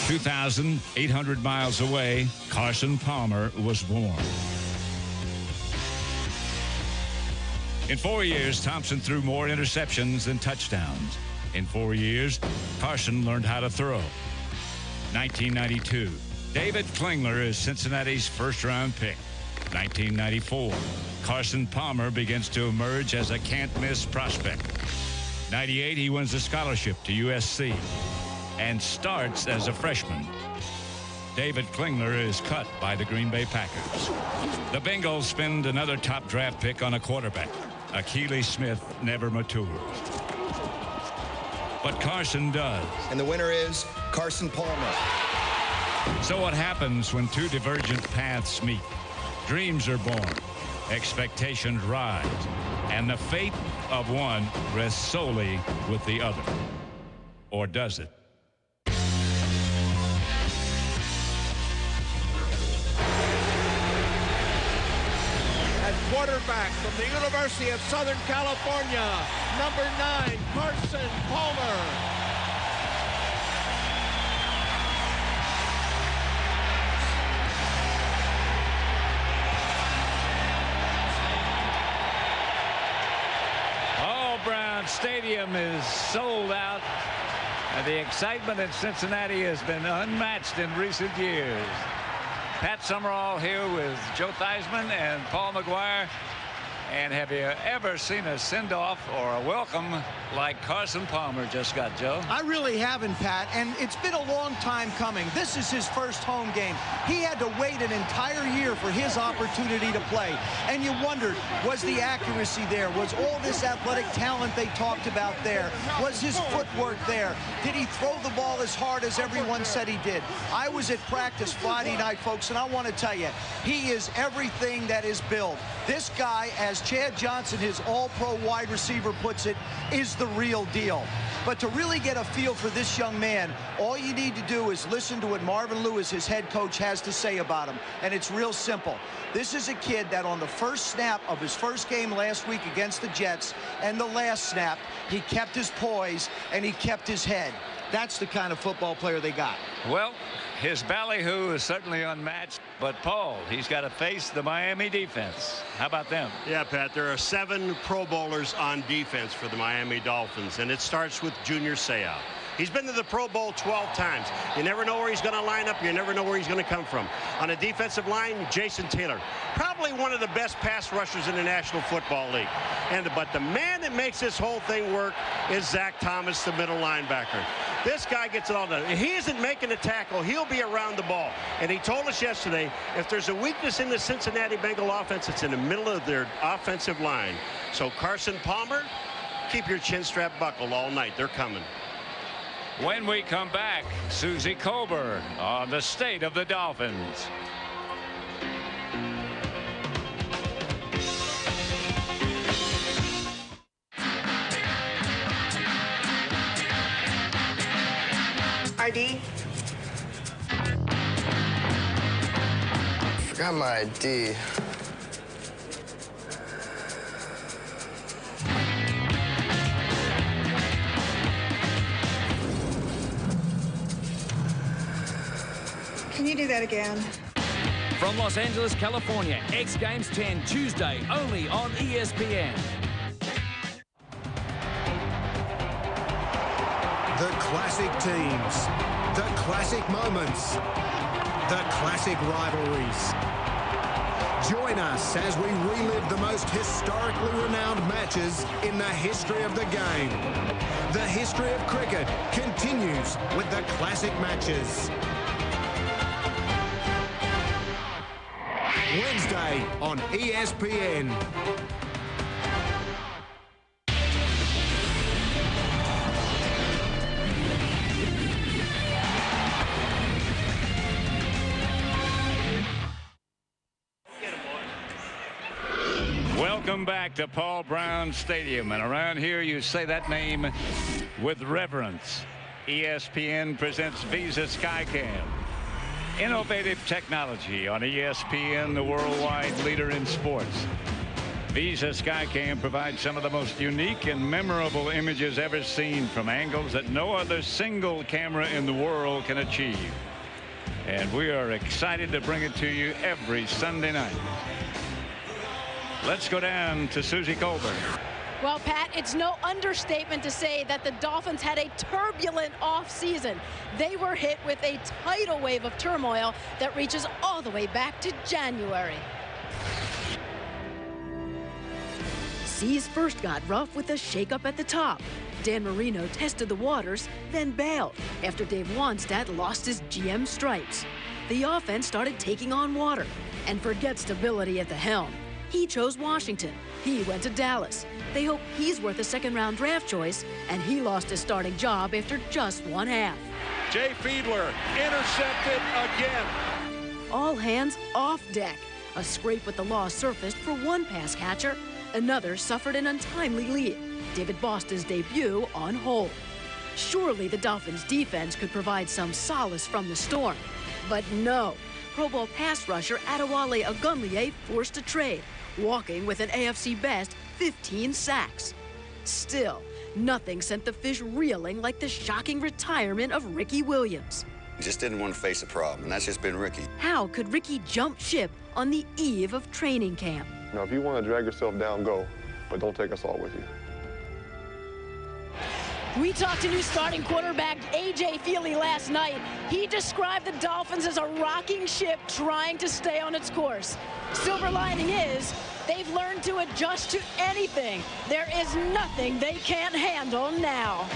2,800 miles away, Carson Palmer was born. In 4 years, Thompson threw more interceptions than touchdowns. In 4 years, Carson learned how to throw. 1992, David Klingler is Cincinnati's first-round pick. 1994, Carson Palmer begins to emerge as a can't-miss prospect. 98, he wins a scholarship to USC and starts as a freshman. David Klingler is cut by the Green Bay Packers. The Bengals spend another top draft pick on a quarterback. Akili Smith never matures. But Carson does. And the winner is Carson Palmer. So what happens when two divergent paths meet? Dreams are born, expectations rise, and the fate of one rests solely with the other. Or does it? Quarterback from the University of Southern California, number 9, Carson Palmer. All Brown Stadium is sold out. And the excitement in Cincinnati has been unmatched in recent years. Pat Summerall here with Joe Theismann and Paul McGuire. And have you ever seen a send-off or a welcome like Carson Palmer just got, Joe? I really haven't, Pat, and it's been a long time coming. This is his first home game. He had to wait an entire year for his opportunity to play. And you wondered, was the accuracy there? Was all this athletic talent they talked about there? Was his footwork there? Did he throw the ball as hard as everyone said he did? I was at practice Friday night, folks, and I want to tell you, he is everything that is billed. This guy, as Chad Johnson, his all-pro wide receiver, puts it, is the real deal. But to really get a feel for this young man, all you need to do is listen to what Marvin Lewis, his head coach, has to say about him. And it's real simple. This is a kid that on the first snap of his first game last week against the Jets and the last snap, he kept his poise and he kept his head. That's the kind of football player they got. Well, his ballyhoo is certainly unmatched, but Paul, he's got to face the Miami defense. How about them? Yeah, Pat, there are 7 Pro Bowlers on defense for the Miami Dolphins, and it starts with Junior Seau. He's been to the Pro Bowl 12 times. You never know where he's going to line up. You never know where he's going to come from. On the defensive line, Jason Taylor, probably one of the best pass rushers in the National Football League. But the man that makes this whole thing work is Zach Thomas, the middle linebacker. This guy gets it all done. If he isn't making a tackle, he'll be around the ball. And he told us yesterday, if there's a weakness in the Cincinnati Bengal offense, it's in the middle of their offensive line. So Carson Palmer, keep your chin strap buckled all night. They're coming. When we come back, Susie Colbert on the state of the Dolphins. ID? Forgot my ID. Can you do that again? From Los Angeles, California, X Games 10, Tuesday, only on ESPN. The classic teams, the classic moments, the classic rivalries. Join us as we relive the most historically renowned matches in the history of the game. The history of cricket continues with the classic matches. Wednesday on ESPN. Welcome back to Paul Brown Stadium. And around here, you say that name with reverence. ESPN presents Visa Skycam. Innovative technology on ESPN, the worldwide leader in sports. Visa Skycam provides some of the most unique and memorable images ever seen from angles that no other single camera in the world can achieve. And we are excited to bring it to you every Sunday night. Let's go down to Susie Colbert. Well, Pat, it's no understatement to say that the Dolphins had a turbulent offseason. They were hit with a tidal wave of turmoil that reaches all the way back to January. Seas first got rough with a shakeup at the top. Dan Marino tested the waters, then bailed after Dave Wannstedt lost his GM stripes. The offense started taking on water, and forget stability at the helm. He chose Washington. He went to Dallas. They hope he's worth a second-round draft choice, and he lost his starting job after just one half. Jay Fiedler intercepted again. All hands off deck. A scrape with the law surfaced for one pass catcher. Another suffered an untimely lead. David Bost's debut on hold. Surely the Dolphins' defense could provide some solace from the storm. But no. Pro Bowl pass rusher Adewale Ogunleye forced a trade, walking with an AFC best 15 sacks. Still, nothing sent the Fish reeling like the shocking retirement of Ricky Williams. He just didn't want to face a problem, and that's just been Ricky. How could Ricky jump ship on the eve of training camp? Now, if you want to drag yourself down, go, but don't take us all with you. We talked to new starting quarterback A.J. Feely last night. He described the Dolphins as a rocking ship trying to stay on its course. Silver lining is they've learned to adjust to anything. There is nothing they can't handle now.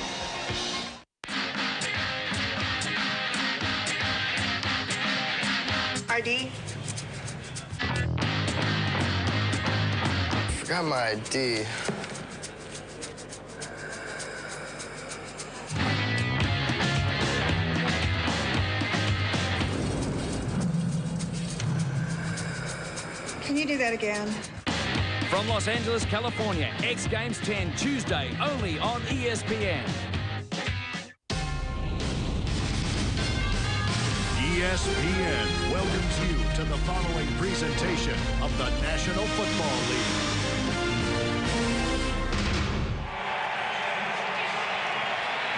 ID? Forgot my ID. Can you do that again? From Los Angeles, California, X Games 10, Tuesday, only on ESPN. ESPN welcomes you to the following presentation of the National Football League.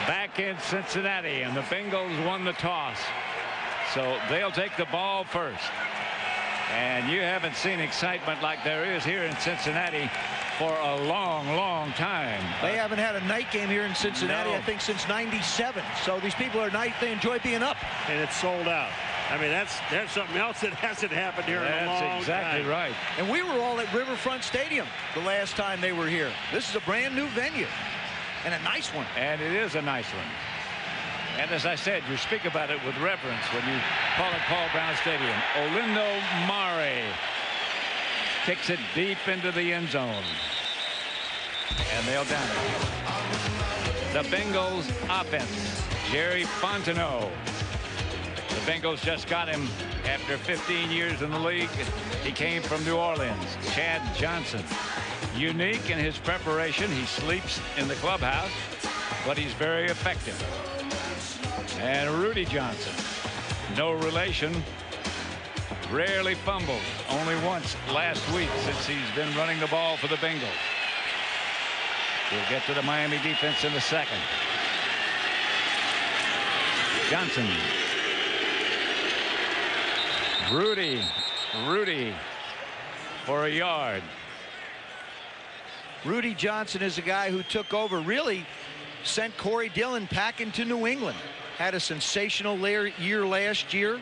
Back in Cincinnati, and the Bengals won the toss. So they'll take the ball first. And you haven't seen excitement like there is here in Cincinnati for a long, long time. They haven't had a night game here in Cincinnati, No. I think, since '97. So these people are nice. They enjoy being up. And it's sold out. I mean, that's something else that hasn't happened here in a long time. That's exactly right. And we were all at Riverfront Stadium the last time they were here. This is a brand new venue and a nice one. And it is a nice one. And as I said, you speak about it with reverence when you call it Paul Brown Stadium. Olindo Mare kicks it deep into the end zone. And they'll down it. The Bengals offense. Jerry Fontenot. The Bengals just got him after 15 years in the league. He came from New Orleans. Chad Johnson. Unique in his preparation. He sleeps in the clubhouse, but he's very effective. And Rudy Johnson, no relation, rarely fumbled, only once last week since he's been running the ball for the Bengals. We'll get to the Miami defense in a second. Johnson. Rudy for a yard. Rudy Johnson is a guy who took over, really sent Corey Dillon packing to New England. Had a sensational year last year.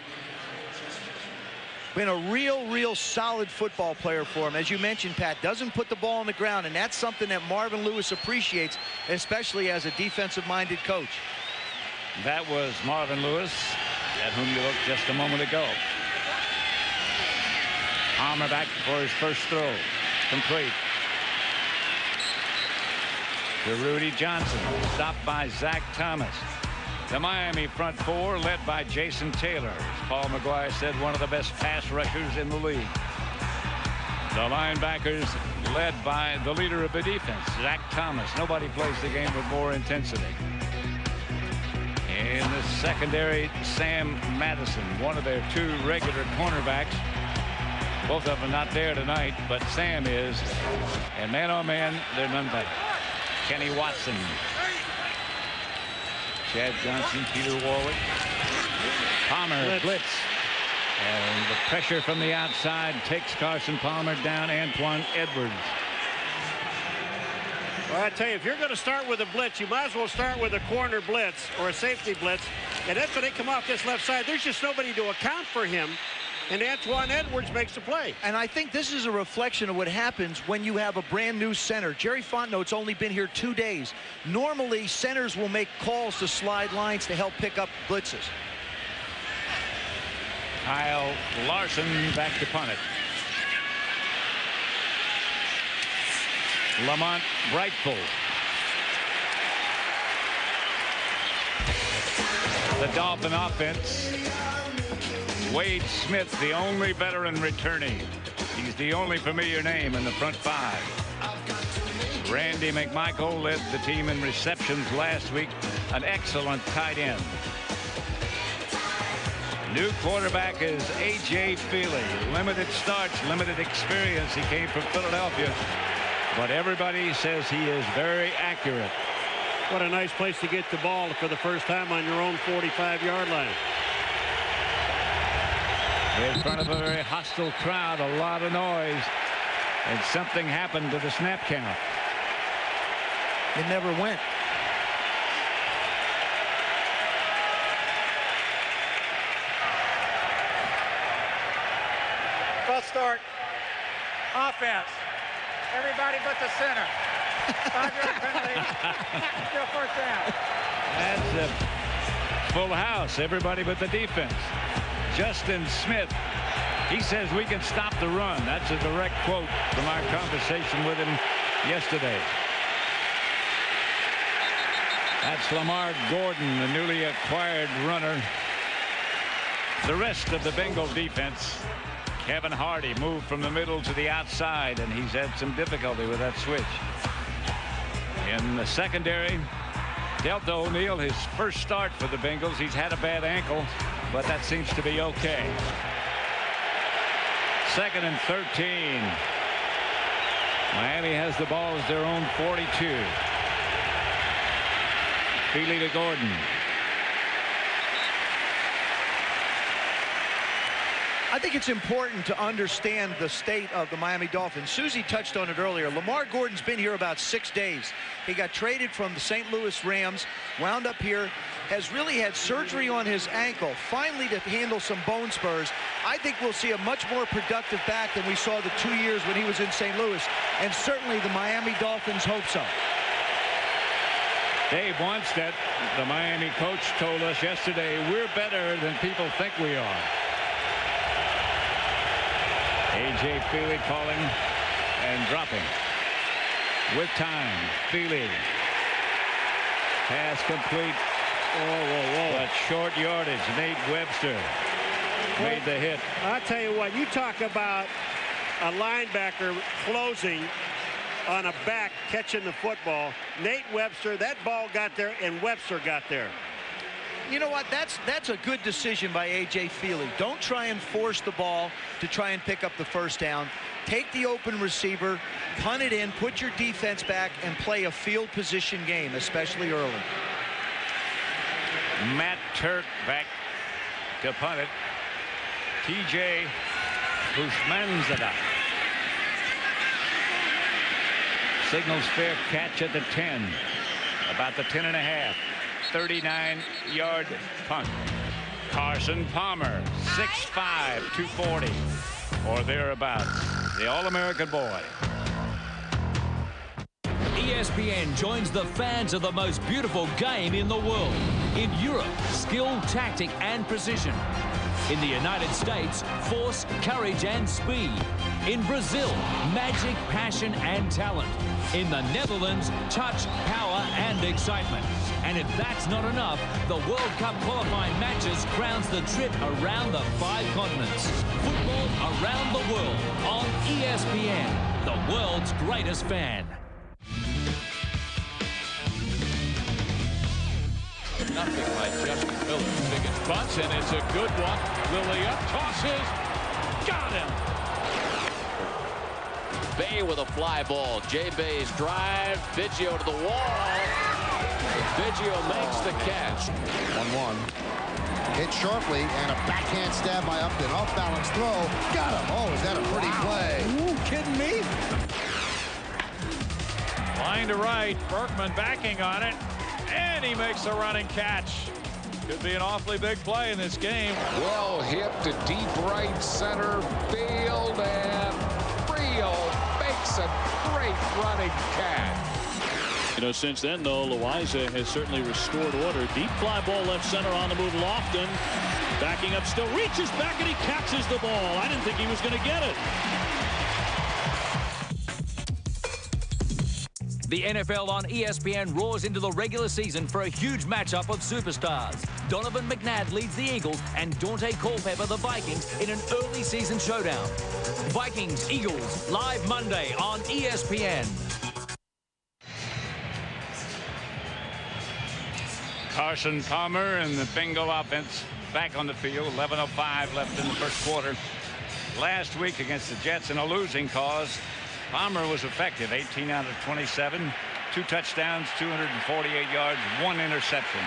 Been a real solid football player for him. As you mentioned, Pat, doesn't put the ball on the ground, and that's something that Marvin Lewis appreciates, especially as a defensive-minded coach. That was Marvin Lewis, at whom you looked just a moment ago. Palmer back for his first throw. Complete. To Rudy Johnson, stopped by Zach Thomas. The Miami front four led by Jason Taylor. As Paul McGuire said, one of the best pass rushers in the league. The linebackers led by the leader of the defense, Zach Thomas. Nobody plays the game with more intensity. In the secondary, Sam Madison, one of their two regular cornerbacks. Both of them not there tonight, but Sam is. And man, oh man, they're none better. Kenny Watson. Chad Johnson, Peter Warwick. Palmer blitz. And the pressure from the outside takes Carson Palmer down. Antoine Edwards. Well, I tell you, if you're going to start with a blitz, you might as well start with a corner blitz or a safety blitz. And that's when they come off this left side. There's just nobody to account for him. And Antoine Edwards makes the play. And I think this is a reflection of what happens when you have a brand new center. Jerry Fontenot's only been here 2 days. Normally, centers will make calls to slide lines to help pick up blitzes. Kyle Larson back to punt it. Lamont Brightful. The Dolphin offense. Wade Smith, the only veteran returning. He's the only familiar name in the front five. Randy McMichael led the team in receptions last week. An excellent tight end. New quarterback is A.J. Feely. Limited starts, limited experience. He came from Philadelphia. But everybody says he is very accurate. What a nice place to get the ball for the first time on your own 45-yard line. In front of a very hostile crowd, a lot of noise, and something happened to the snap count. It never went. False start. Offense. Everybody but the center. 5-yard penalty. Still first down. That's a full house. Everybody but the defense. Justin Smith, he says we can stop the run. That's a direct quote from our conversation with him yesterday. That's Lamar Gordon, the newly acquired runner. The rest of the Bengal defense. Kevin Hardy moved from the middle to the outside, and he's had some difficulty with that switch. In the secondary, Delta O'Neal, his first start for the Bengals. He's had a bad ankle, but that seems to be okay. 2nd and 13. Miami has the ball as their own 42. Feely to Gordon. I think it's important to understand the state of the Miami Dolphins. Susie touched on it earlier. Lamar Gordon's been here about 6 days. He got traded from the St. Louis Rams, wound up here, has really had surgery on his ankle, finally to handle some bone spurs. I think we'll see a much more productive back than we saw the 2 years when he was in St. Louis, and certainly the Miami Dolphins hope so. Dave Wannstedt, the Miami coach, told us yesterday, we're better than people think we are. A.J. Feely calling and dropping. With time, Feely. Pass complete. But short yardage. Nate Webster made the hit. I'll tell you what, you talk about a linebacker closing on a back catching the football. Nate Webster, that ball got there, and Webster got there. You know what? That's a good decision by A.J. Feely. Don't try and force the ball to try and pick up the first down. Take the open receiver, punt it in, put your defense back, and play a field position game, especially early. Matt Turk back to punt it. T.J. Bushmanzada signals fair catch at the 10. About the 10.5. 39-yard punt. Carson Palmer, 6'5", 240, or thereabouts. The All-American boy. ESPN joins the fans of the most beautiful game in the world. In Europe, skill, tactic, and precision. In the United States, force, courage, and speed. In Brazil, magic, passion, and talent. In the Netherlands, touch, power, and excitement. And if that's not enough, the World Cup qualifying matches crowns the trip around the 5 continents. Football around the world on ESPN, the world's greatest fan. Nothing like Justin Miller's biggest bunts, and it's a good one. Lilly up, tosses, got him. Bay with a fly ball. Jay Bay's drive. Biggio to the wall. Biggio makes the catch. 1-1. Hit sharply and a backhand stab by Upton. Off balance throw. Got him. Oh, is that a pretty play? Ooh, kidding me? Line to right. Berkman backing on it. And he makes a running catch. Could be an awfully big play in this game. Well hit to deep right center field, and Frio makes a great running catch. You know, since then, though, Loaiza has certainly restored order. Deep fly ball left center on the move. Lofton backing up still. Reaches back and he catches the ball. I didn't think he was going to get it. The NFL on ESPN roars into the regular season for a huge matchup of superstars. Donovan McNabb leads the Eagles and Dante Culpepper the Vikings in an early season showdown. Vikings-Eagles live Monday on ESPN. Carson Palmer and the Bengal offense back on the field. 11:05 left in the first quarter. Last week against the Jets in a losing cause, Palmer was effective. 18 out of 27, 2 touchdowns, 248 yards, 1 interception.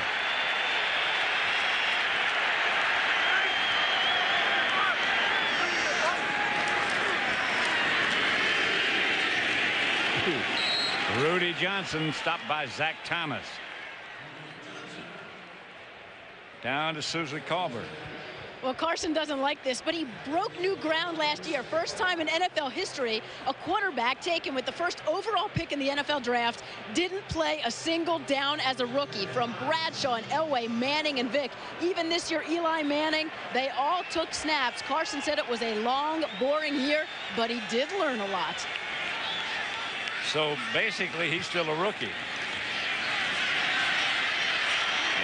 Rudy Johnson stopped by Zach Thomas. Down to Susie Colbert. Well, Carson doesn't like this, but he broke new ground last year. First time in NFL history, a quarterback taken with the first overall pick in the NFL draft didn't play a single down as a rookie. From Bradshaw and Elway, Manning and Vick, even this year Eli Manning, they all took snaps. Carson said it was a long, boring year, but he did learn a lot. So basically, he's still a rookie.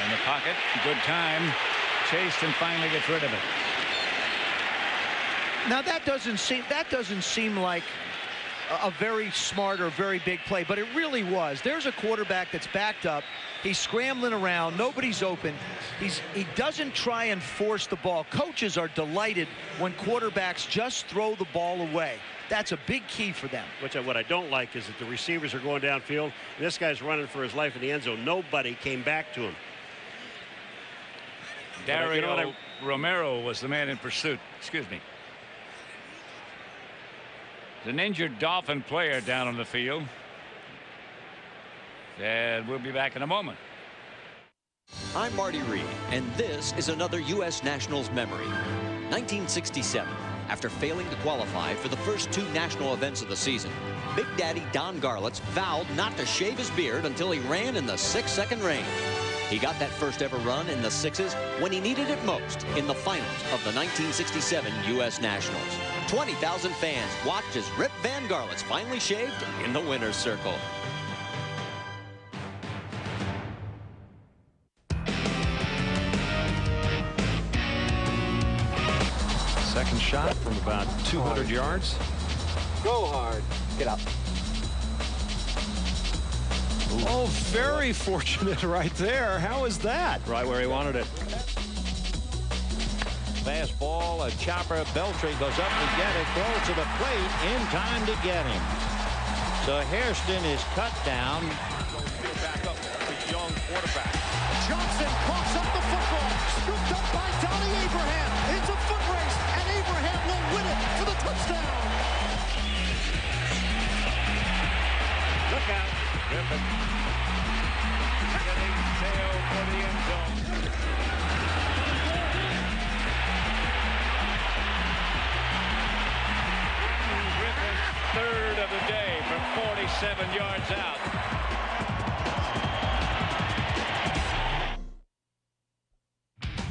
In the pocket, good time. Chased and finally gets rid of it. Now that doesn't seem like a very smart or very big play, but it really was. There's a quarterback that's backed up. He's scrambling around. Nobody's open. He doesn't try and force the ball. Coaches are delighted when quarterbacks just throw the ball away. That's a big key for them. What I don't like is that the receivers are going downfield. And this guy's running for his life in the end zone. Nobody came back to him. Dario Romero was the man in pursuit. Excuse me. An injured Dolphin player down on the field. And we'll be back in a moment. I'm Marty Reed, and this is another U.S. Nationals memory. 1967. After failing to qualify for the first 2 national events of the season, Big Daddy Don Garlitz vowed not to shave his beard until he ran in the 6-second range. He got that first ever run in the 6s when he needed it most in the finals of the 1967 U.S. Nationals. 20,000 fans watched as Rip Van Garlitz finally shaved in the winner's circle. Second shot from about 200 yards. Go hard. Get out. Oh, very fortunate right there. How is that? Right where he wanted it. Fastball, a chopper. Beltry goes up to get it. Throws to the plate in time to get him. So Hairston is cut down. Back up the young quarterback. Johnson coughs up the football. Scooped up by Donnie Abraham. It's a foot race, and Abraham will win it for the touchdown. Look out. Griffin. Getting tail for the end zone. Griffin's third of the day from 47 yards out.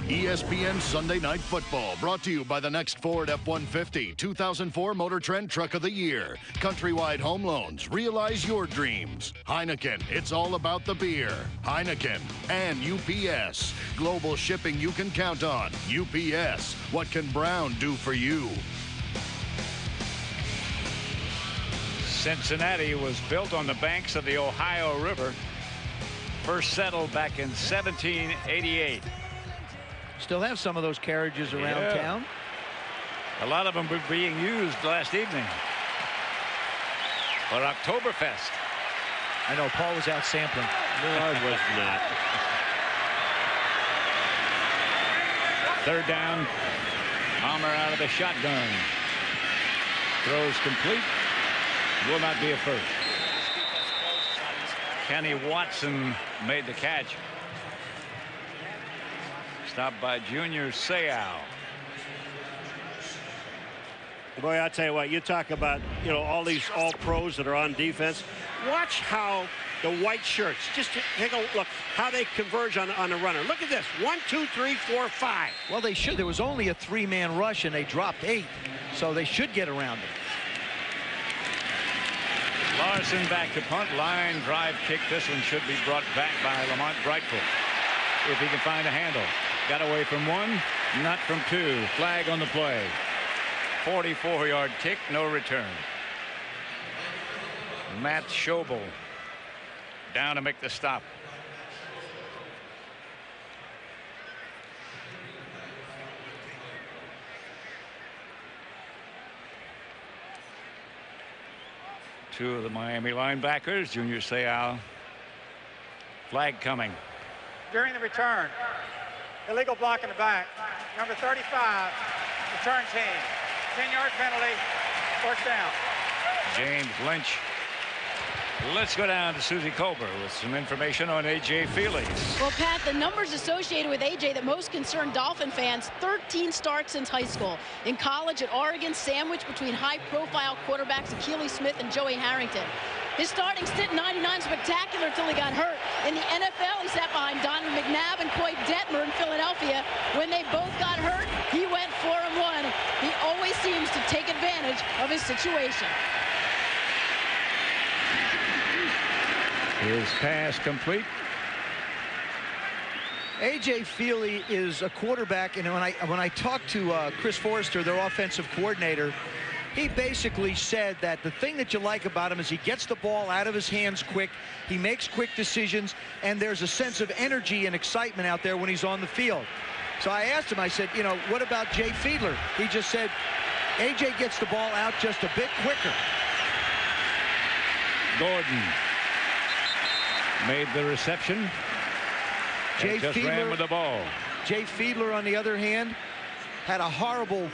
ESPN Sunday Night Football, brought to you by the next Ford F-150, 2004 Motor Trend Truck of the Year. Countrywide Home Loans, realize your dreams. Heineken, it's all about the beer. Heineken and UPS, global shipping you can count on. UPS, what can Brown do for you? Cincinnati was built on the banks of the Ohio River. First settled back in 1788. Still have some of those carriages around town. A lot of them were being used last evening. for Oktoberfest. I know Paul was out sampling. No, I was not. Third down. Palmer out of the shotgun. Throws complete. Will not be a first. Kenny Watson made the catch. Stopped by Junior Seau. Boy, I'll tell you what, you talk about, you know, all these all-pros that are on defense. Watch how the white shirts, just take a look, how they converge on the runner. Look at this, 1, 2, 3, 4, 5. Well, they should. There was only a 3-man rush, and they dropped 8, so they should get around it. Larson back to punt. Line drive kick. This one should be brought back by Lamont Brightfoot if he can find a handle. Got away from 1, not from 2. Flag on the play. 44-yard kick, no return. Matt Schobel down to make the stop. Two of the Miami linebackers, Junior Seau. Flag coming. During the return, illegal block in the back. Number 35, return team. 10-yard penalty, first down. James Lynch. Let's go down to Susie Colbert with some information on A.J. Feely. Well, Pat, the numbers associated with A.J. that most concern Dolphin fans, 13 starts since high school. In college at Oregon, sandwiched between high-profile quarterbacks Akili Smith and Joey Harrington. His starting stint 99 spectacular until he got hurt. In the NFL, he sat behind Donovan McNabb and Coy Detmer in Philadelphia. When they both got hurt, he went 4-1. He always seems to take advantage of his situation. His pass complete. A.J. Feely is a quarterback, and when I talked to Chris Forrester, their offensive coordinator, he basically said that the thing that you like about him is he gets the ball out of his hands quick, he makes quick decisions, and there's a sense of energy and excitement out there when he's on the field. So I asked him, I said, you know, what about Jay Fiedler? He just said, A.J. gets the ball out just a bit quicker. Gordon made the reception. Jay just ran with the ball. Jay Fiedler, on the other hand, had a horrible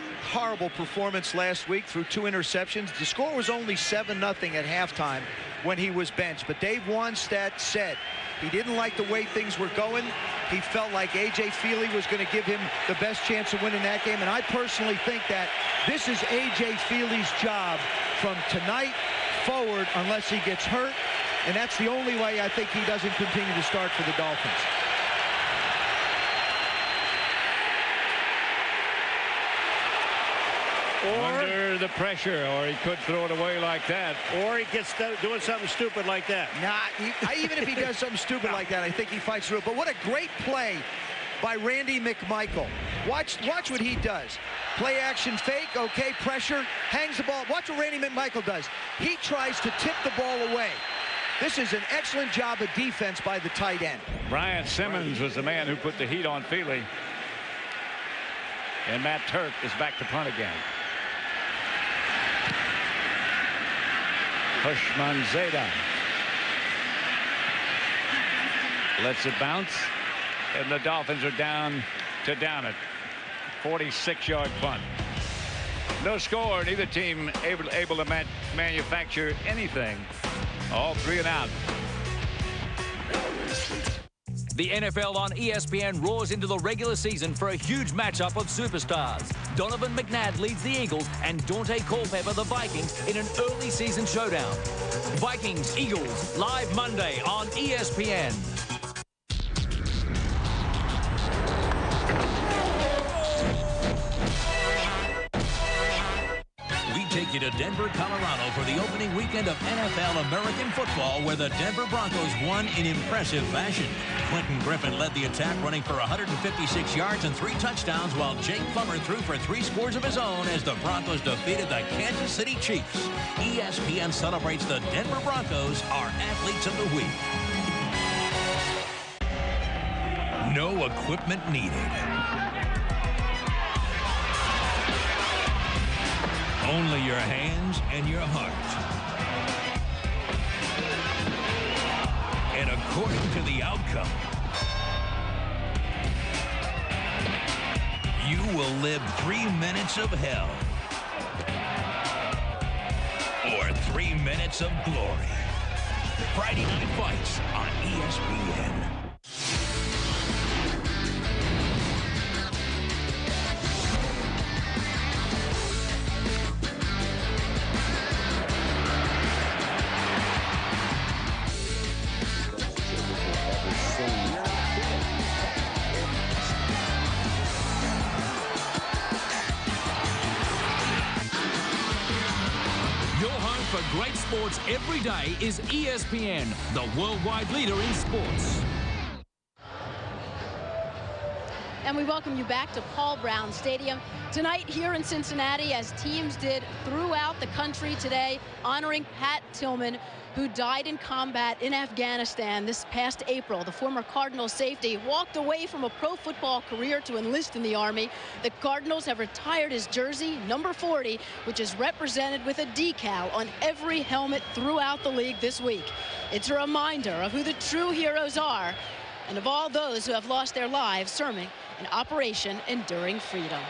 performance last week through 2 interceptions. The score was only 7-0 at halftime when he was benched. But Dave Wannstedt said he didn't like the way things were going. He felt like A.J. Feely was going to give him the best chance of winning that game. And I personally think that this is A.J. Feely's job from tonight forward unless he gets hurt. And that's the only way I think he doesn't continue to start for the Dolphins. Under the pressure, or he could throw it away like that. Or he gets doing something stupid like that. Nah, even if he does something stupid like that, I think he fights through it. But what a great play by Randy McMichael. Watch what he does. Play action fake, okay, pressure, hangs the ball. Watch what Randy McMichael does. He tries to tip the ball away. This is an excellent job of defense by the tight end. Brian Simmons was the man who put the heat on Feely. And Matt Turk is back to punt again. Hushmanzada lets it bounce, and the Dolphins are down to down it. 46-yard punt. No score. Neither team able to manufacture anything. All 3 and out. The NFL on ESPN roars into the regular season for a huge matchup of superstars. Donovan McNabb leads the Eagles and Dante Culpepper the Vikings in an early season showdown. Vikings-Eagles live Monday on ESPN. Take you to Denver, Colorado for the opening weekend of NFL American football, where the Denver Broncos won in impressive fashion. Quentin Griffin led the attack, running for 156 yards and 3 touchdowns, while Jake Plummer threw for 3 scores of his own as the Broncos defeated the Kansas City Chiefs. ESPN celebrates the Denver Broncos, our athletes of the week. No equipment needed. Only your hands and your heart. And according to the outcome, you will live 3 minutes of hell or 3 minutes of glory. Friday Night Fights on ESPN. For great sports every day is ESPN, the worldwide leader in sports. And we welcome you back to Paul Brown Stadium tonight here in Cincinnati, as teams did throughout the country today, honoring Pat Tillman, who died in combat in Afghanistan this past April. The former Cardinals safety walked away from a pro football career to enlist in the Army. The Cardinals have retired his jersey, number 40, which is represented with a decal on every helmet throughout the league this week. It's a reminder of who the true heroes are and of all those who have lost their lives serving in Operation Enduring Freedom.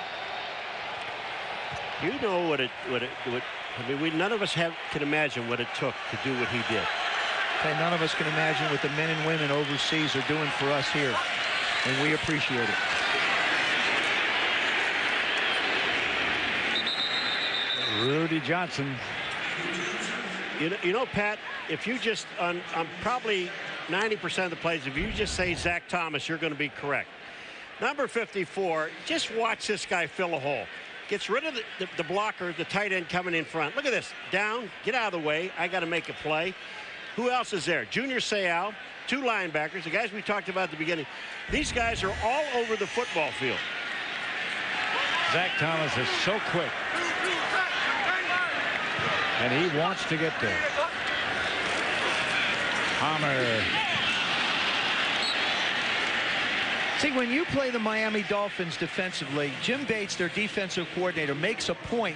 You know what I mean, none of us can imagine what it took to do what he did. Okay, none of us can imagine what the men and women overseas are doing for us here, and we appreciate it. Rudy Johnson. You know, Pat, if you just, on probably 90% of the plays, if you just say Zach Thomas, you're going to be correct. Number 54, just watch this guy fill a hole. Gets rid of the blocker, the tight end coming in front. Look at this. Down, get out of the way. I got to make a play. Who else is there? Junior Seau, 2 linebackers, the guys we talked about at the beginning. These guys are all over the football field. Zach Thomas is so quick. And he wants to get there. Palmer. See, when you play the Miami Dolphins defensively, Jim Bates, their defensive coordinator, makes a point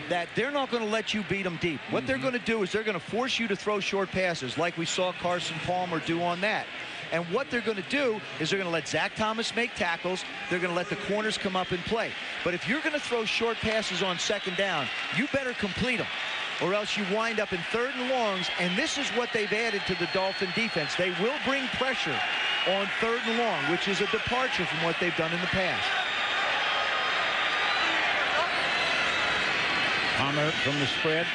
that they're not going to let you beat them deep. What they're going to do is they're going to force you to throw short passes like we saw Carson Palmer do on that. And what they're going to do is they're going to let Zach Thomas make tackles. They're going to let the corners come up and play. But if you're going to throw short passes on second down, you better complete them, or else you wind up in 3rd and longs. And this is what they've added to the Dolphin defense. They will bring pressure on 3rd and long, which is a departure from what they've done in the past. Palmer from the spread,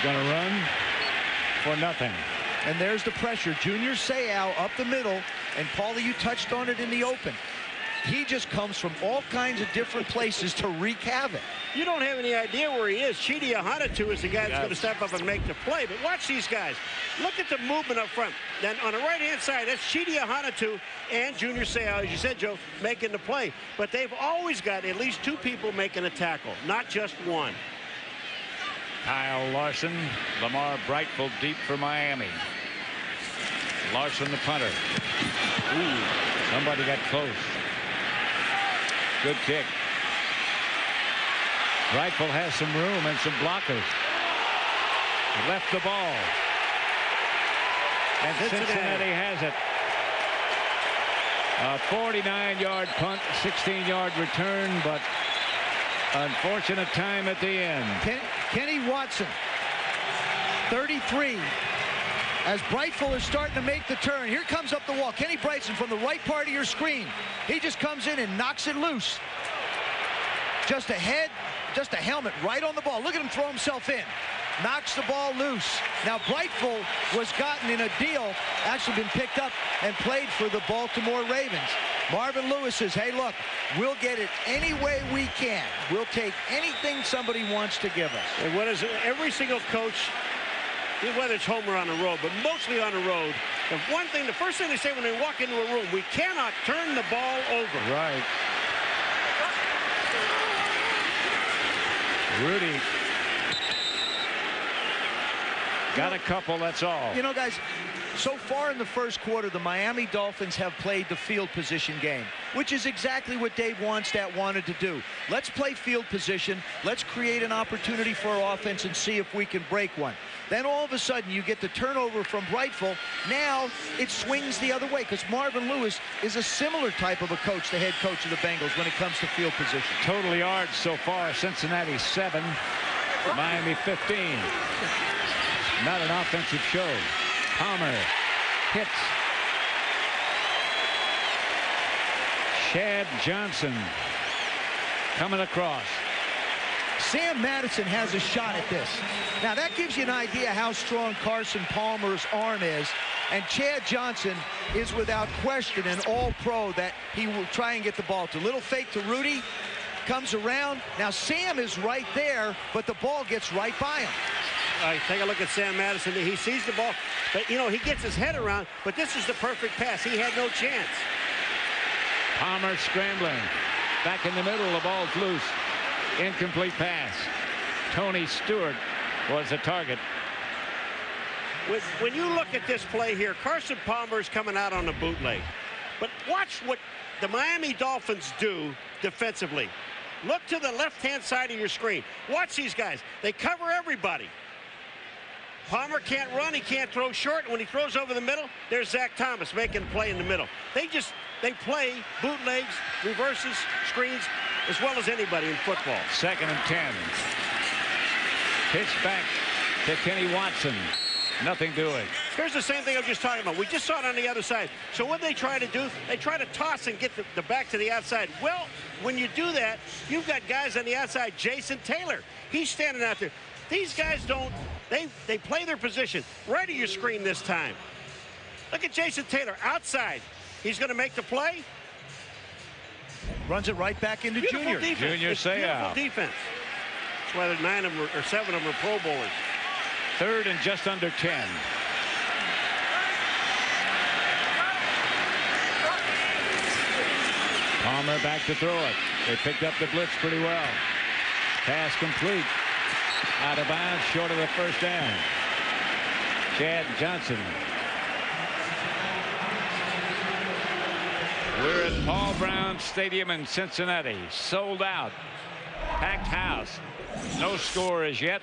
going to run for nothing. And there's the pressure. Junior Seau up the middle, and Paulie, you touched on it in the open. He just comes from all kinds of different places to wreak havoc. You don't have any idea where he is. Chidi Ahanotu is the guy that's going to step up and make the play. But watch these guys. Look at the movement up front. Then on the right-hand side, that's Chidi Ahanotu and Junior Seau, as you said, Joe, making the play. But they've always got at least 2 people making a tackle, not just one. Kyle Larson, Lamar Brightful deep for Miami. Larson the punter. Ooh, somebody got close. Good kick. Brightful has some room and some blockers. Left the ball. And Cincinnati has it. A 49-yard punt, 16-yard return, but unfortunate time at the end. Kenny Watson, 33. As Brightful is starting to make the turn, here comes up the wall. Kenny Bryson from the right part of your screen. He just comes in and knocks it loose. Just a head, just a helmet right on the ball. Look at him throw himself in. Knocks the ball loose. Now Brightful was gotten in a deal, actually been picked up and played for the Baltimore Ravens. Marvin Lewis says, hey, look, we'll get it any way we can. We'll take anything somebody wants to give us. And what is it? Every single coach, whether it's home or on the road, but mostly on the road, the first thing they say when they walk into a room, we cannot turn the ball over. Right. Rudy got a couple, that's all. You know, guys, So far in the first quarter, the Miami Dolphins have played the field position game, which is exactly what Dave Wannstedt wanted to do. Let's play field position. Let's create an opportunity for our offense and see if we can break one. Then all of a sudden, you get the turnover from Brightful. Now it swings the other way because Marvin Lewis is a similar type of a coach, the head coach of the Bengals, when it comes to field position. Total yards so far, Cincinnati 7, Miami 15. Not an offensive show. Palmer hits. Chad Johnson coming across. Sam Madison has a shot at this. Now that gives you an idea how strong Carson Palmer's arm is. And Chad Johnson is without question an all-pro that he will try and get the ball to. Little fake to Rudy. Comes around. Now Sam is right there, but the ball gets right by him. All right, take a look at Sam Madison. He sees the ball, but, you know, he gets his head around, but this is the perfect pass. He had no chance. Palmer scrambling. Back in the middle, the ball's loose. Incomplete pass. Tony Stewart was the target. When you look at this play here, Carson Palmer is coming out on a bootleg. But watch what the Miami Dolphins do defensively. Look to the left-hand side of your screen. Watch these guys. They cover everybody. Palmer can't run. He can't throw short. When he throws over the middle, there's Zach Thomas making a play in the middle. They play bootlegs, reverses, screens, as well as anybody in football. 2nd and 10. Pitch back to Kenny Watson. Nothing doing. Here's the same thing I was just talking about. We just saw it on the other side. So what they try to do, they try to toss and get the back to the outside. Well, when you do that, you've got guys on the outside. Jason Taylor, he's standing out there. These guys don't, they play their position. Right of your screen this time. Look at Jason Taylor outside. He's going to make the play. Runs it right back into Junior. Junior Seau. Beautiful defense. That's why 9 of them or 7 of them are Pro Bowlers. 3rd and just under 10. Palmer back to throw it. They picked up the blitz pretty well. Pass complete. Out of bounds, short of the first down. Chad Johnson. We're at Paul Brown Stadium in Cincinnati. Sold out. Packed house. No score as yet.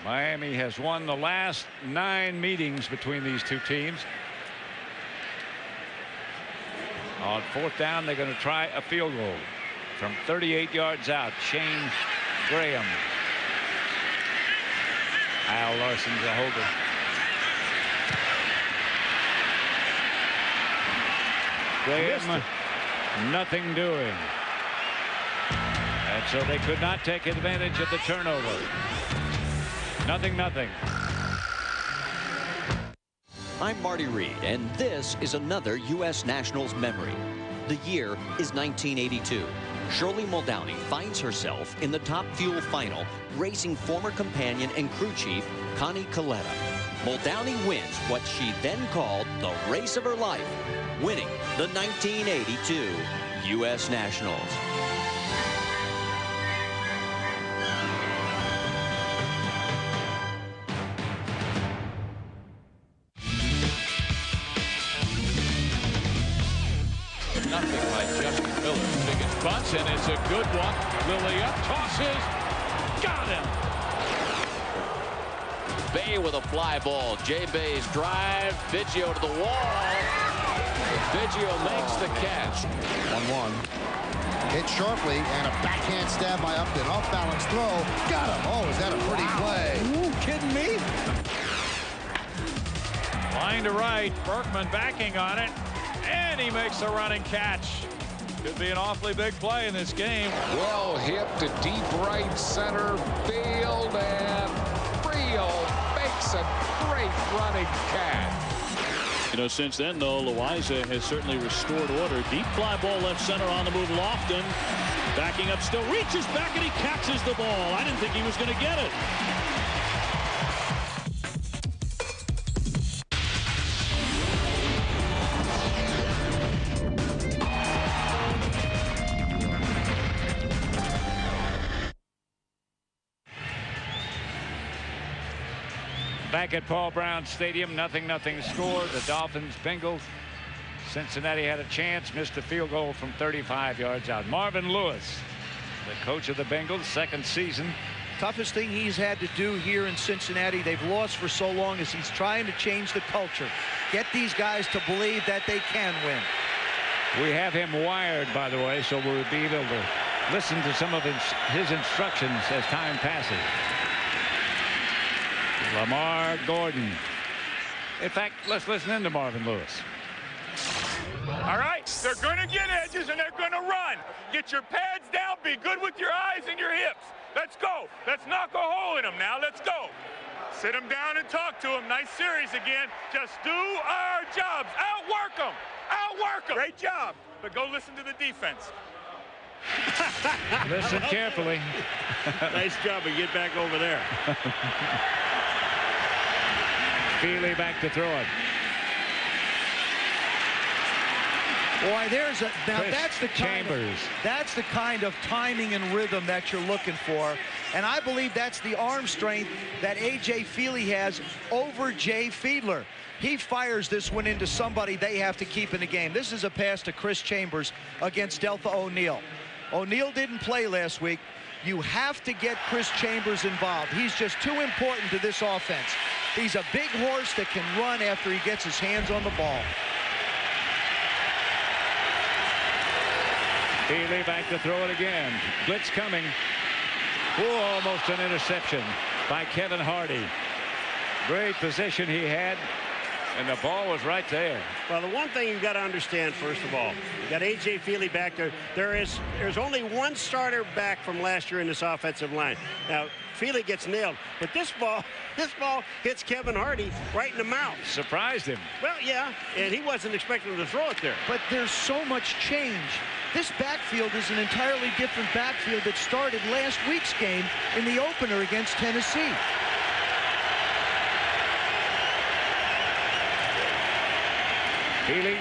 Miami has won the last 9 meetings between these two teams. On 4th down, they're going to try a field goal from 38 yards out. Shane Graham. Al Larson's a holder. Graham, nothing doing. And so they could not take advantage of the turnover. Nothing. I'm Marty Reed, and this is another U.S. Nationals memory. The year is 1982. Shirley Muldowney finds herself in the Top Fuel final, racing former companion and crew chief Connie Coletta. Muldowney wins what she then called the race of her life, winning the 1982 U.S. Nationals. Nothing like Justin Miller's biggest bunts, and it's a good one. Lilly up, tosses, got him. Bay with a fly ball. Jay Bay's drive. Biggio to the wall. Biggio makes the catch. 1-1. Hit sharply and a backhand stab by Upton. Off balance throw. Got him. Oh, is that a pretty play? You kidding me? Line to right. Berkman backing on it. And he makes a running catch. Could be an awfully big play in this game. Well hit to deep right center field, and Frio makes a great running catch. You know, since then, though, Loaiza has certainly restored order. Deep fly ball left center on the move. Lofton backing up still. Reaches back and he catches the ball. I didn't think he was going to get it. Back at Paul Brown Stadium, 0-0 score. The Dolphins, Bengals. Cincinnati had a chance, missed a field goal from 35 yards out. Marvin Lewis, the coach of the Bengals, second season. Toughest thing he's had to do here in Cincinnati, they've lost for so long, is he's trying to change the culture. Get these guys to believe that they can win. We have him wired, by the way, so we'll be able to listen to some of his instructions as time passes. Lamar Gordon. In fact, let's listen in to Marvin Lewis. All right, they're going to get edges and they're going to run. Get your pads down, be good with your eyes and your hips. Let's go. Let's knock a hole in them now. Let's go. Sit them down and talk to them. Nice series again. Just do our jobs. Outwork them. Outwork them. Great job. But go listen to the defense. Listen carefully. Nice job. And get back over there. Feely back to throw it. Boy, there's a now Chris that's the kind of timing and rhythm that you're looking for, and I believe that's the arm strength that A.J. Feely has over Jay Fiedler. He fires this one into somebody they have to keep in the game. This is a pass to Chris Chambers against Deltha O'Neal. O'Neal didn't play last week. You have to get Chris Chambers involved. He's just too important to this offense. He's a big horse that can run after he gets his hands on the ball. Feely back to throw it again. Blitz coming. Oh, almost an interception by Kevin Hardy. Great position he had, and the ball was right there. Well, the one thing you've got to understand, first of all, you got A.J. Feely back there. There's only one starter back from last year in this offensive line. Now, Feely gets nailed, but this ball hits Kevin Hardy right in the mouth. Surprised him. Well, yeah, and he wasn't expecting to throw it there. But there's so much change. This backfield is an entirely different backfield that started last week's game in the opener against Tennessee. Feely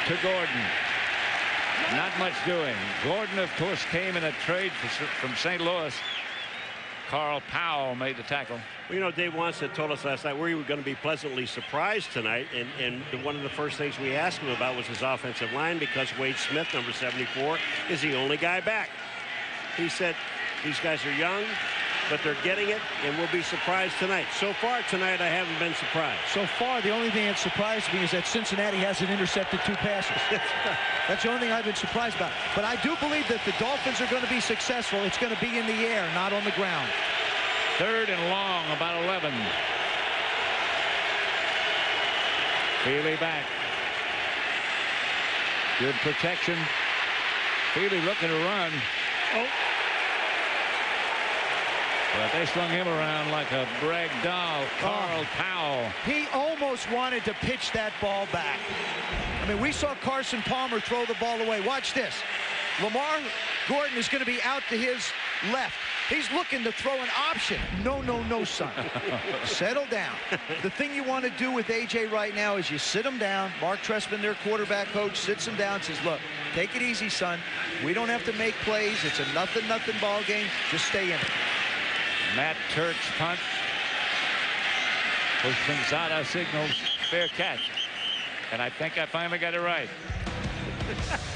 to Gordon. Not much doing. Gordon, of course, came in a trade from St. Louis. Carl Powell made the tackle. Well, you know, Dave Wanstead told us last night we were going to be pleasantly surprised tonight, and one of the first things we asked him about was his offensive line, because Wade Smith, number 74, is the only guy back. He said these guys are young, but they're getting it, and we'll be surprised tonight. So far tonight, I haven't been surprised. So far, the only thing that surprised me is that Cincinnati hasn't intercepted 2 passes. That's the only thing I've been surprised about. But I do believe that the Dolphins are going to be successful. It's going to be in the air, not on the ground. 3rd and long, about 11. Feely back. Good protection. Feely looking to run. Oh. But they slung him around like a brag doll. Carl Powell. He almost wanted to pitch that ball back. I mean, we saw Carson Palmer throw the ball away. Watch this. Lamar Gordon is going to be out to his left. He's looking to throw an option. No, no, no, son. Settle down. The thing you want to do with A.J. right now is you sit him down. Mark Trestman, their quarterback coach, sits him down and says, look, take it easy, son. We don't have to make plays. It's a 0-0 ball game. Just stay in it. Matt Turk's punt. Postonzada signals fair catch. And I think I finally got it right.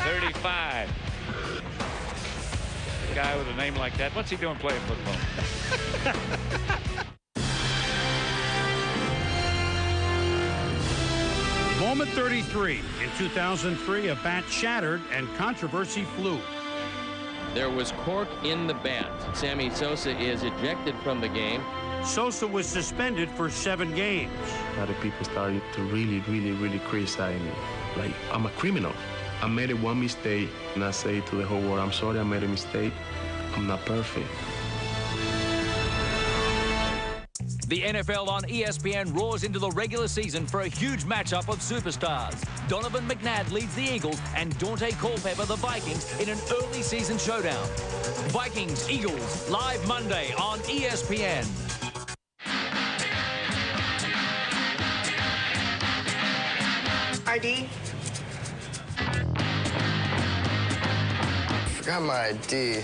35. A guy with a name like that, what's he doing playing football? Moment 33. In 2003, a bat shattered and controversy flew. There was cork in the bat. Sammy Sosa is ejected from the game. Sosa was suspended for 7 games. A lot of people started to really criticize me. Like, I'm a criminal. I made one mistake, and I say to the whole world, I'm sorry I made a mistake. I'm not perfect. The NFL on ESPN roars into the regular season for a huge matchup of superstars. Donovan McNabb leads the Eagles and Dante Culpepper the Vikings in an early season showdown. Vikings-Eagles, live Monday on ESPN. ID? Forgot my ID.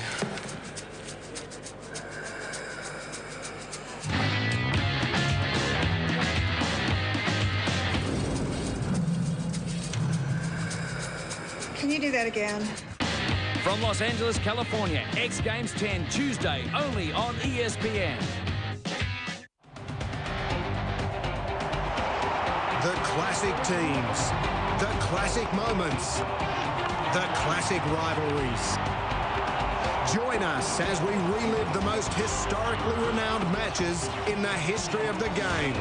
do that again? From Los Angeles, California, X Games 10, Tuesday, only on ESPN. The classic teams, the classic moments, the classic rivalries. Join us as we relive the most historically renowned matches in the history of the game.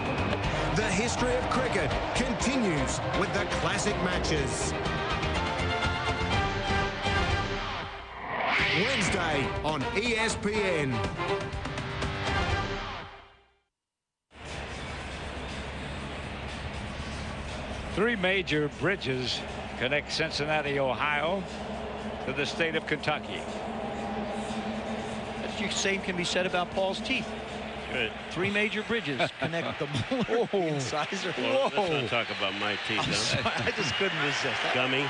The history of cricket continues with the classic matches. Wednesday on ESPN. Three major bridges connect Cincinnati, Ohio, to the state of Kentucky. The same can be said about Paul's teeth. Good. Three major bridges connect the molar, the incisor. Well, let's not talk about my teeth, I'm sorry, I just couldn't resist. Gummy.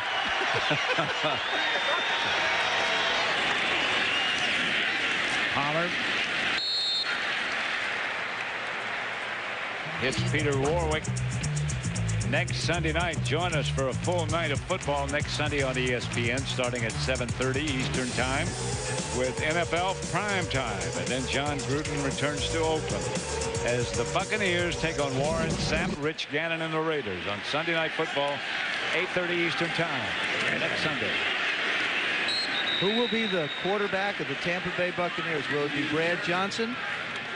Palmer hits Peter Warwick. Next Sunday night, join us for a full night of football next Sunday on ESPN, starting at 7:30 Eastern Time with NFL Prime Time. And then John Gruden returns to Oakland as the Buccaneers take on Warren Sapp, Rich Gannon, and the Raiders on Sunday Night Football, 8:30 Eastern Time next Sunday. Who will be the quarterback of the Tampa Bay Buccaneers? Will it be Brad Johnson,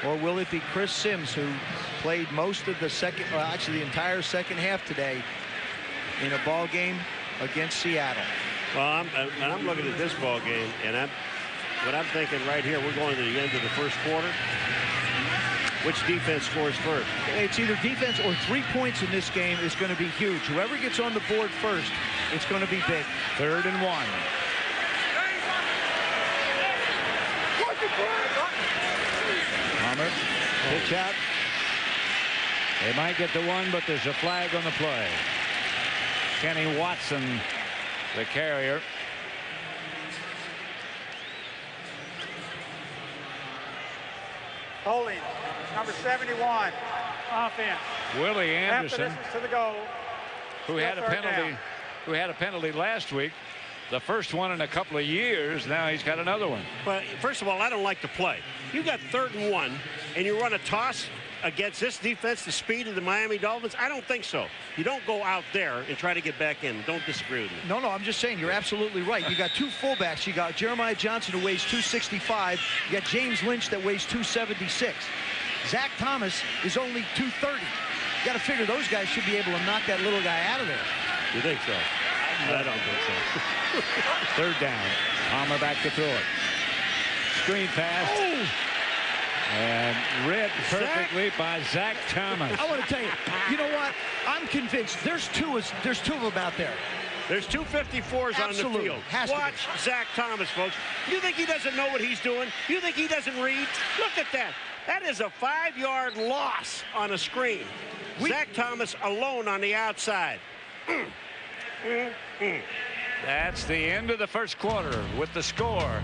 or will it be Chris Sims, who played most of the second, well, actually the entire second half today in a ball game against Seattle? Well, I'm looking at this ball game, and what I'm thinking right here, we're going to the end of the first quarter. Which defense scores first? It's either defense or 3 points in this game is going to be huge. Whoever gets on the board first, it's going to be big. 3rd and 1. Palmer, pitch out. They might get the one, but there's a flag on the play. Kenny Watson, the carrier. Holding, number 71, offense. Willie Anderson, After this is to the goal. who had a penalty last week. The first one in a couple of years. Now he's got another one. But first of all, I don't like the play. You got 3rd and 1, and you run a toss against this defense, the speed of the Miami Dolphins. I don't think so. You don't go out there and try to get back in. Don't disagree with me. No, I'm just saying you're absolutely right. You got two fullbacks. You got Jeremiah Johnson, who weighs 265. You got James Lynch that weighs 276. Zach Thomas is only 230. You got to figure those guys should be able to knock that little guy out of there. You think so? I don't think so. 3rd down. Palmer back to throw it. Screen pass. Oh! And read perfectly by Zach Thomas. I want to tell you, you know what? I'm convinced there's two of them out there. There's 254s on the field. Watch Zach Thomas, folks. You think he doesn't know what he's doing? You think he doesn't read? Look at that. That is a 5-yard loss on a screen. Zach Thomas alone on the outside. That's the end of the first quarter with the score.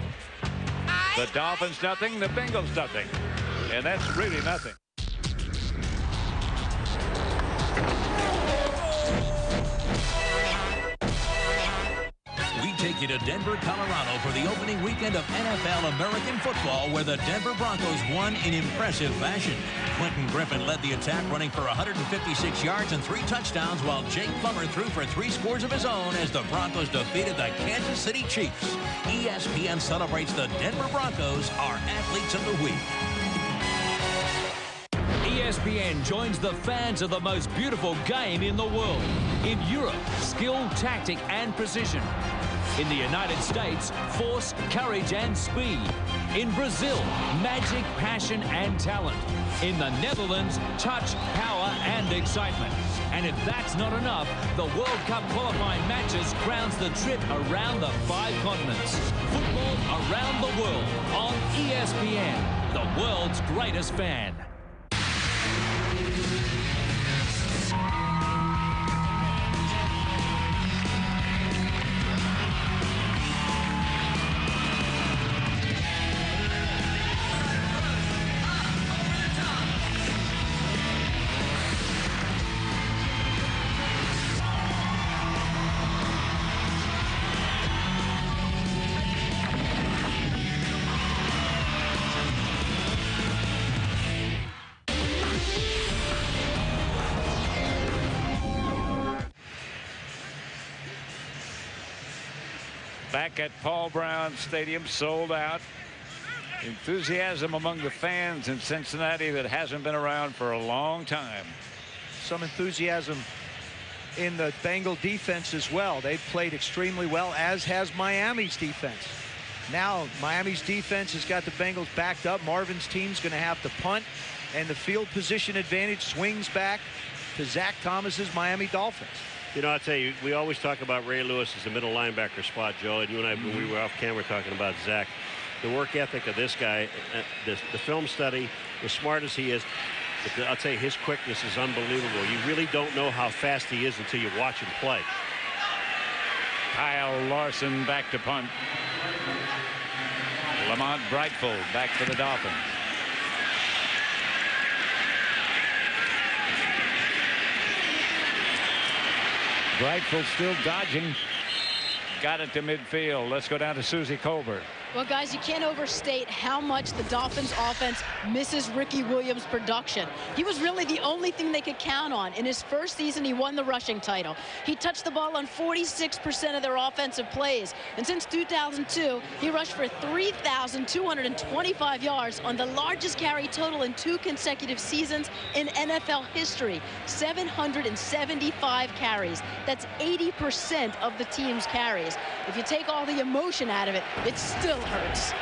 The Dolphins nothing, the Bengals nothing. And that's really nothing. We take you to Denver, Colorado for the opening weekend of NFL American football, where the Denver Broncos won in impressive fashion. Quentin Griffin led the attack, running for 156 yards and 3 touchdowns, while Jake Plummer threw for 3 scores of his own as the Broncos defeated the Kansas City Chiefs. ESPN celebrates the Denver Broncos, our athletes of the week. ESPN joins the fans of the most beautiful game in the world. In Europe, skill, tactic, and precision. In the United States, force, courage, and speed. In Brazil, magic, passion, and talent. In the Netherlands, touch, power, and excitement. And if that's not enough, the World Cup qualifying matches crowns the trip around the 5 continents. Football around the world on ESPN, the world's greatest fan. back at Paul Brown Stadium, sold out. Enthusiasm among the fans in Cincinnati that hasn't been around for a long time. Some enthusiasm in the Bengal defense as well. They've played extremely well, as has Miami's defense. Now Miami's defense has got the Bengals backed up. Marvin's team's going to have to punt, and the field position advantage swings back to Zach Thomas's Miami Dolphins. You know, I'll tell you, we always talk about Ray Lewis as a middle linebacker spot, Joe, and you and I, when we were off camera talking about Zach. The work ethic of this guy, the film study, as smart as he is, but I'll tell you, his quickness is unbelievable. You really don't know how fast he is until you watch him play. Kyle Larson back to punt. Lamont Brightfold back for the Dolphins. Brightfold still dodging. Got it to midfield. Let's go down to Susie Colbert. Well, guys, you can't overstate how much the Dolphins offense misses Ricky Williams' production. He was really the only thing they could count on. In his first season, he won the rushing title. He touched the ball on 46% of their offensive plays. And since 2002, he rushed for 3,225 yards on the largest carry total in 2 consecutive seasons in NFL history. 775 carries. That's 80% of the team's carries. If you take all the emotion out of it, it still hurts.